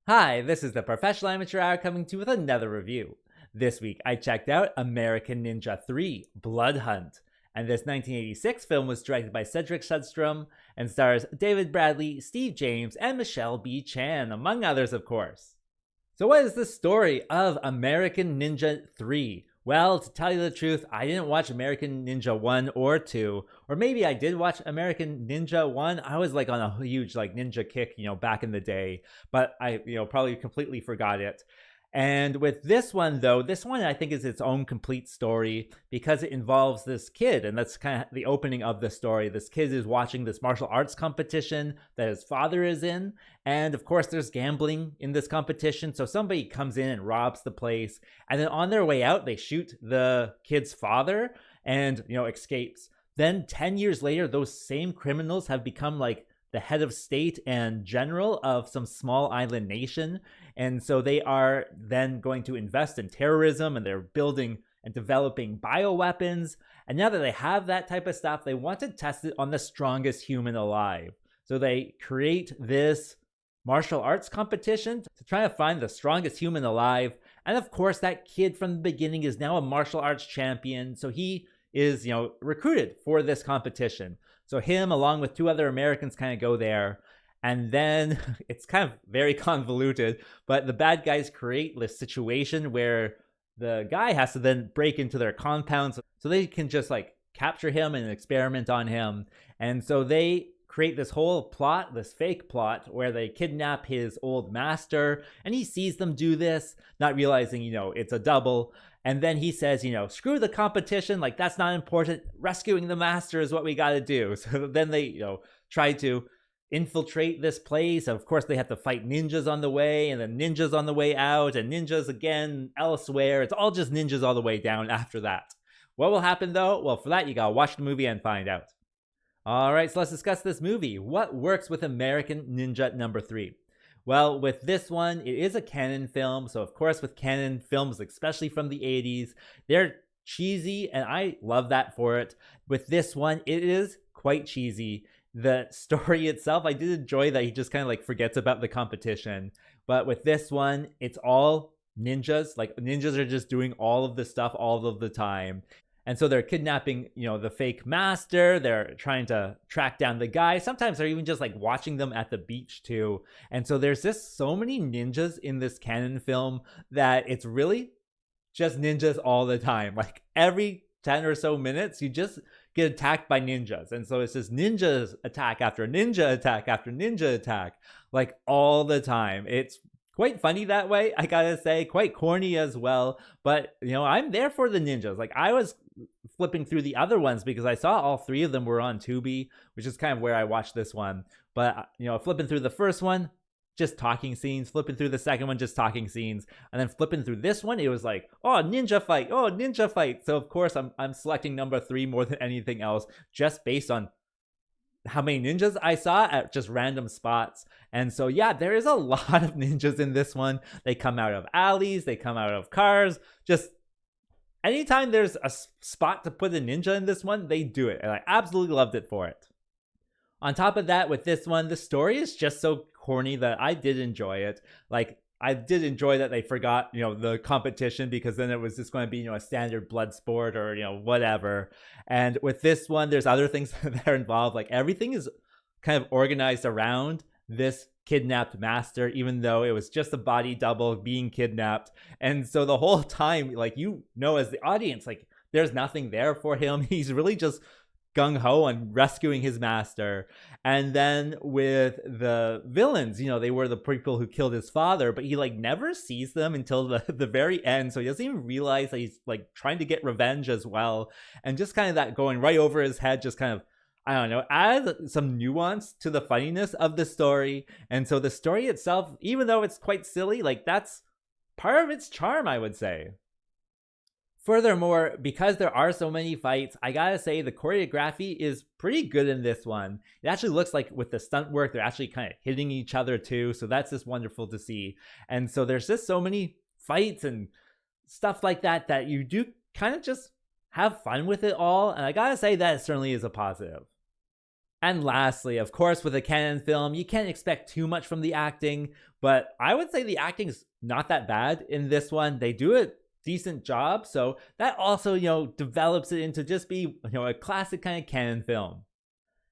Hi, this is the Professional Amateur Hour coming to you with another review. This week I checked out American Ninja 3 Blood Hunt, and this 1986 film was directed by Cedric Sudstrom and stars David Bradley, Steve James, and Michelle B. Chan, among others, of course. So, what is the story of American Ninja 3? Well, to tell you the truth, I didn't watch American Ninja 1 or 2, or maybe I did watch American Ninja 1. I was like on a huge ninja kick, back in the day, but I, probably completely forgot it. And with this one, though, this one I think is its own complete story because it involves this kid, and that's kind of the opening of the story. This kid is watching this martial arts competition that his father is in, and of course, there's gambling in this competition. So somebody comes in and robs the place, and then on their way out, they shoot the kid's father and, escapes. Then 10 years later, those same criminals have become like the head of state and general of some small island nation. And so they are then going to invest in terrorism, and they're building and developing bioweapons. And now that they have that type of stuff, they want to test it on the strongest human alive. So they create this martial arts competition to try to find the strongest human alive. And of course, that kid from the beginning is now a martial arts champion. So he is, recruited for this competition. So him, along with two other Americans, kind of go there. And then it's kind of very convoluted, but the bad guys create this situation where the guy has to then break into their compounds so they can just capture him and experiment on him. And so they create this whole plot, this fake plot, where they kidnap his old master, and he sees them do this, not realizing, it's a double. And then he says, screw the competition, that's not important. Rescuing the master is what we got to do. So then they, try to infiltrate this place. Of course, they have to fight ninjas on the way, and then ninjas on the way out, and ninjas again elsewhere. It's all just ninjas all the way down after that. What will happen though? Well, for that, you gotta watch the movie and find out. All right, so let's discuss this movie. What works with American Ninja number 3? Well, with this one, it is a canon film. So, of course, with canon films, especially from the 80s, they're cheesy, and I love that for it. With this one, it is quite cheesy. The story itself, I did enjoy that he just kind of forgets about the competition. But with this one, it's all ninjas. Ninjas are just doing all of this stuff all of the time. And so they're kidnapping, the fake master. They're trying to track down the guy. Sometimes they're even just watching them at the beach too. And so there's just so many ninjas in this canon film that it's really just ninjas all the time. Every 10 or so minutes, you just get attacked by ninjas. And so it's just ninjas attack after ninja attack after ninja attack, all the time. It's quite funny that way, I gotta say, quite corny as well. But, I'm there for the ninjas. I was flipping through the other ones because I saw all three of them were on Tubi, which is kind of where I watched this one. But, flipping through the first one, just talking scenes. Flipping through the second one, just talking scenes. And then flipping through this one, it was oh, ninja fight. Oh, ninja fight. So, of course, I'm selecting number 3 more than anything else, just based on how many ninjas I saw at just random spots. And so, yeah, there is a lot of ninjas in this one. They come out of alleys, they come out of cars. Just anytime there's a spot to put a ninja in this one, they do it. And I absolutely loved it for it. On top of that, with this one, the story is just so corny that I did enjoy it. I did enjoy that they forgot, the competition, because then it was just going to be, a standard blood sport or, whatever. And with this one, there's other things that are involved. Everything is kind of organized around this kidnapped master, even though it was just a body double being kidnapped. And so the whole time, as the audience, there's nothing there for him. He's really just gung-ho on rescuing his master. And then with the villains, they were the people who killed his father, but he never sees them until the very end. So he doesn't even realize that he's trying to get revenge as well. And just kind of that going right over his head, just kind of, I don't know, add some nuance to the funniness of the story. And so the story itself, even though it's quite silly, that's part of its charm, I would say. Furthermore, because there are so many fights, I gotta say the choreography is pretty good in this one. It actually looks like with the stunt work, they're actually kind of hitting each other too. So that's just wonderful to see. And so there's just so many fights and stuff like that that you do kind of just have fun with it all. And I gotta say that certainly is a positive. And lastly, of course, with a canon film, you can't expect too much from the acting, but I would say the acting's not that bad in this one. They do a decent job, so that also, develops it into just be, a classic kind of canon film.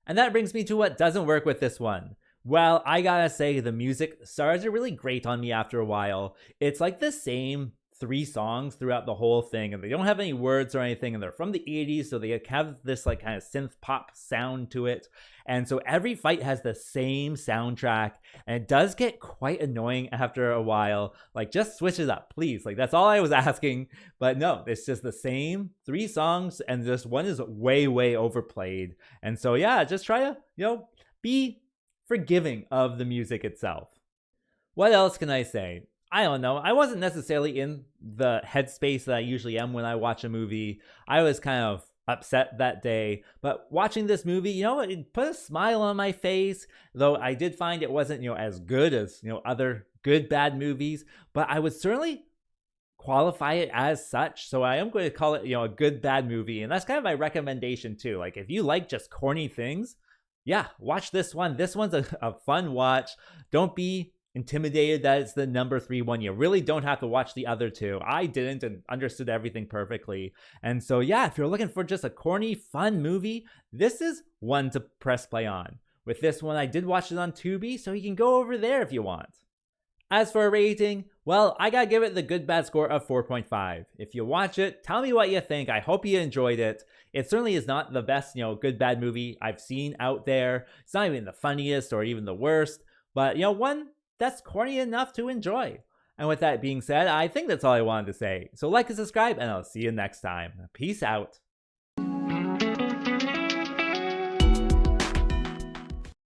And that brings me to what doesn't work with this one. Well, I gotta say, the music starts to really grate on me after a while. It's like the same 3 songs throughout the whole thing, and they don't have any words or anything, and they're from the 80s, so they have this like kind of synth pop sound to it. And so every fight has the same soundtrack, and it does get quite annoying after a while. Like, just switch it up, please. Like, that's all I was asking. But no, it's just the same 3 songs, and just one is way, way overplayed. And so yeah, just try to, be forgiving of the music itself. What else can I say? I don't know. I wasn't necessarily in the headspace that I usually am when I watch a movie. I was kind of upset that day, but watching this movie, it put a smile on my face, though I did find it wasn't, as good as, other good bad movies, but I would certainly qualify it as such. So I am going to call it, a good bad movie. And that's kind of my recommendation too. Like, if you like just corny things, yeah, watch this one. This one's a fun watch. Don't be intimidated that it's the number 3 one. You really don't have to watch the other 2. I didn't and understood everything perfectly. And so yeah, if you're looking for just a corny, fun movie, this is one to press play on. With this one, I did watch it on Tubi, so you can go over there if you want. As for a rating, well, I gotta give it the good bad score of 4.5. If you watch it, tell me what you think. I hope you enjoyed it. It certainly is not the best, good bad movie I've seen out there. It's not even the funniest or even the worst, but one that's corny enough to enjoy. And with that being said, I think that's all I wanted to say. So like and subscribe, and I'll see you next time. Peace out.